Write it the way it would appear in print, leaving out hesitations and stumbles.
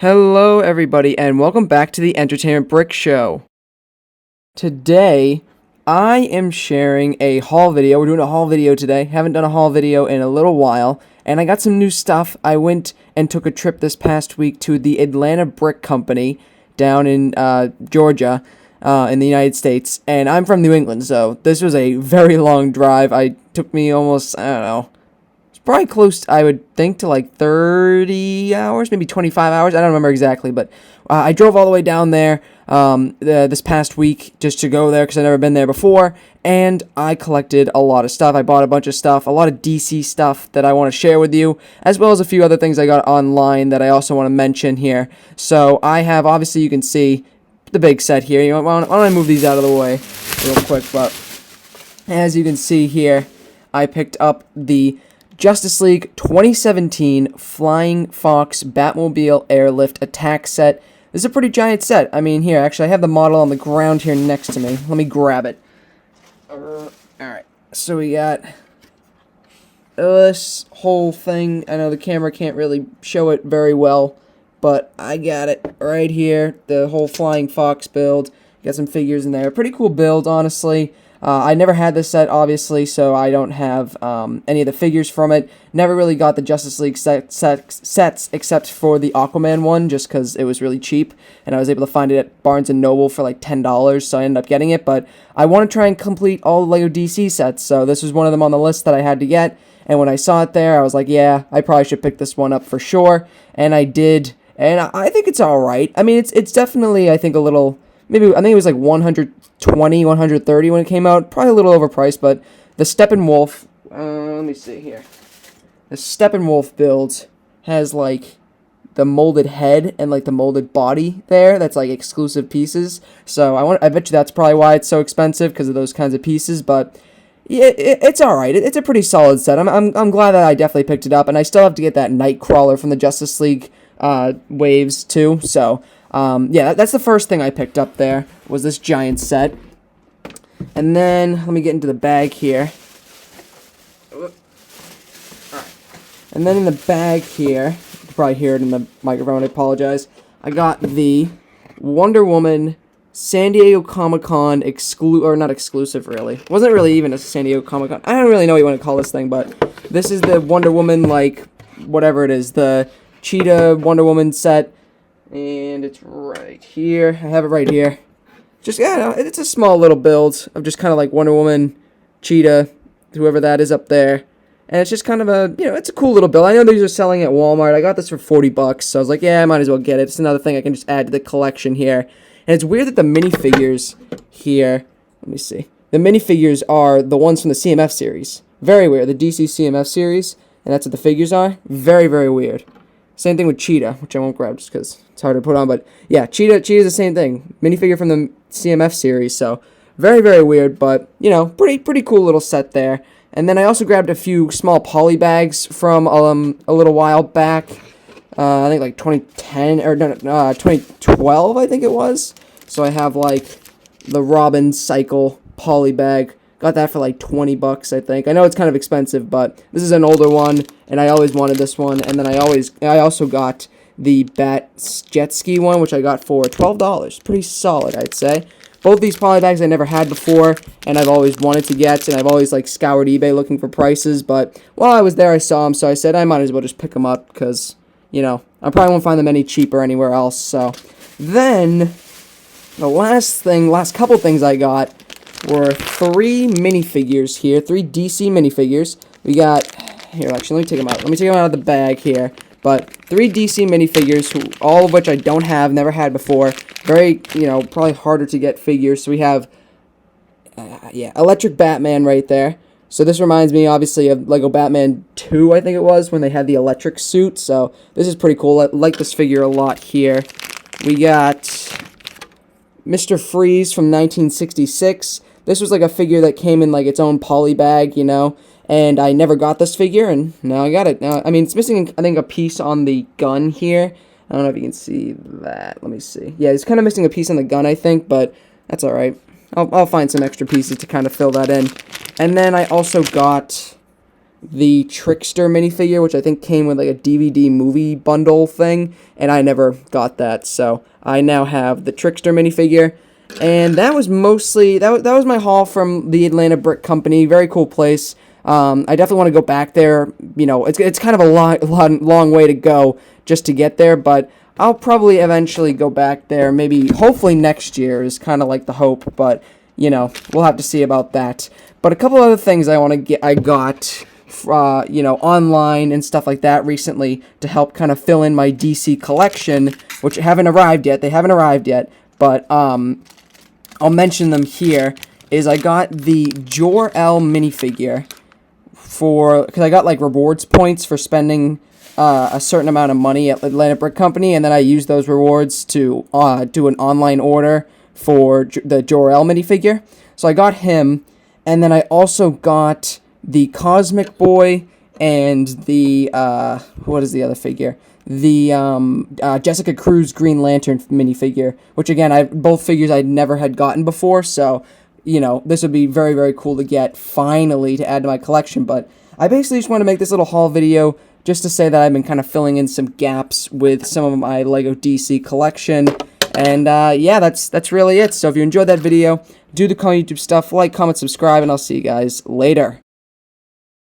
Hello, everybody, and welcome back to the Entertainment Brick Show. Today, I am sharing a haul video. We're doing a haul video today. Haven't done a haul video in a little while, and I got some new stuff. I went and took a trip this past week to the Atlanta Brick Company down in Georgia, in the United States, and I'm from New England, so this was a very long drive. It took me almost, I don't know, probably close, I would think, to like 30 hours, maybe 25 hours. I don't remember exactly, but I drove all the way down there this past week just to go there because I've never been there before, and I collected a lot of stuff. I bought a bunch of stuff, a lot of DC stuff that I want to share with you, as well as a few other things I got online that I also want to mention here. So I have, obviously you can see the big set here. Why don't I move these out of the way real quick, but as you can see here, I picked up the Justice League 2017 Flying Fox Batmobile Airlift Attack Set. This is a pretty giant set. I mean, here, actually, I have the model on the ground here next to me. Let me grab it. Alright, so we got this whole thing. I know the camera can't really show it very well, but I got it right here. The whole Flying Fox build. Got some figures in there. Pretty cool build, honestly. I never had this set, obviously, so I don't have any of the figures from it. Never really got the Justice League sets except for the Aquaman one, just because it was really cheap, and I was able to find it at Barnes & Noble for like $10, so I ended up getting it. But I want to try and complete all the LEGO DC sets, so this was one of them on the list that I had to get. And when I saw it there, I was like, yeah, I probably should pick this one up for sure, and I did. And I think it's alright. I mean, it's definitely, I think, a little... Maybe, I think it was like 120, 130 when it came out. Probably a little overpriced, but the Steppenwolf, let me see here. The Steppenwolf build has like the molded head and like the molded body there. That's like exclusive pieces. So I bet you that's probably why it's so expensive, because of those kinds of pieces. But yeah, it's all right. It's a pretty solid set. I'm glad that I definitely picked it up, and I still have to get that Nightcrawler from the Justice League waves too. So. Yeah, that's the first thing I picked up there, was this giant set. And then, let me get into the bag here. Alright. And then in the bag here, you can probably hear it in the microphone, I apologize. I got the Wonder Woman San Diego Comic-Con or not exclusive, really. It wasn't really even a San Diego Comic-Con. I don't really know what you want to call this thing, but this is the Wonder Woman, like, whatever it is, the Cheetah Wonder Woman set. And it's right here. I have it right here. Just, yeah, it's a small little build of just kind of like Wonder Woman, Cheetah, whoever that is up there. And it's just kind of a, it's a cool little build. I know these are selling at Walmart. I got this for $40, so I was like, yeah, I might as well get it. It's another thing I can just add to the collection here. And it's weird that the minifigures here, let me see. The minifigures are the ones from the CMF series. Very weird. The DC CMF series, and that's what the figures are. Very, very weird. Same thing with Cheetah, which I won't grab just because it's hard to put on. But yeah, Cheetah's the same thing. Minifigure from the CMF series. So very, very weird, but pretty cool little set there. And then I also grabbed a few small poly bags from a little while back. I think like 2010 or 2012, I think it was. So I have like the Robin Cycle poly bag. Got that for like $20, I think. I know it's kind of expensive, but this is an older one, and I always wanted this one. And then I also got the Bat Jet Ski one, which I got for $12. Pretty solid, I'd say. Both these poly bags I never had before, and I've always wanted to get, and I've always like scoured eBay looking for prices. But while I was there, I saw them, so I said I might as well just pick them up because, I probably won't find them any cheaper anywhere else. So then the last couple things I got were 3 minifigures here, 3 DC minifigures. We got, here, actually, let me take them out. Let me take them out of the bag here. But 3 DC minifigures, all of which I don't have, never had before. Very, probably harder to get figures. So we have, Electric Batman right there. So this reminds me, obviously, of Lego Batman 2, I think it was, when they had the electric suit. So this is pretty cool. I like this figure a lot here. We got Mr. Freeze from 1966. This was like a figure that came in like its own poly bag, and I never got this figure, and now I got it. Now, I mean, it's missing, I think, a piece on the gun here. I don't know if you can see that. Let me see. Yeah, it's kind of missing a piece on the gun, I think, but that's all right. I'll find some extra pieces to kind of fill that in. And then I also got the Trickster minifigure, which I think came with like a DVD movie bundle thing, and I never got that. So I now have the Trickster minifigure, and that was mostly that was my haul from the Atlanta Brick Company. Very cool place. I definitely want to go back there. You know, it's kind of a long way to go just to get there, but I'll probably eventually go back there. Maybe, hopefully next year is kind of like the hope, but you know, we'll have to see about that. But a couple other things I got, you know, online and stuff like that recently to help kind of fill in my DC collection, which haven't arrived yet. They haven't arrived yet, but I'll mention them here. Is I got the Jor-El minifigure because I got like rewards points for spending a certain amount of money at Atlanta Brick Company, and then I used those rewards to do an online order for the Jor-El minifigure. So I got him, and then I also got the Cosmic Boy and the what is the other figure? The Jessica Cruz Green Lantern minifigure, which again, both figures I never had gotten before, so you know, this would be very, very cool to get finally to add to my collection. But I basically just want to make this little haul video just to say that I've been kind of filling in some gaps with some of my Lego DC collection. And yeah, that's really it. So if you enjoyed that video, do the cool YouTube stuff, like, comment, subscribe, and I'll see you guys later.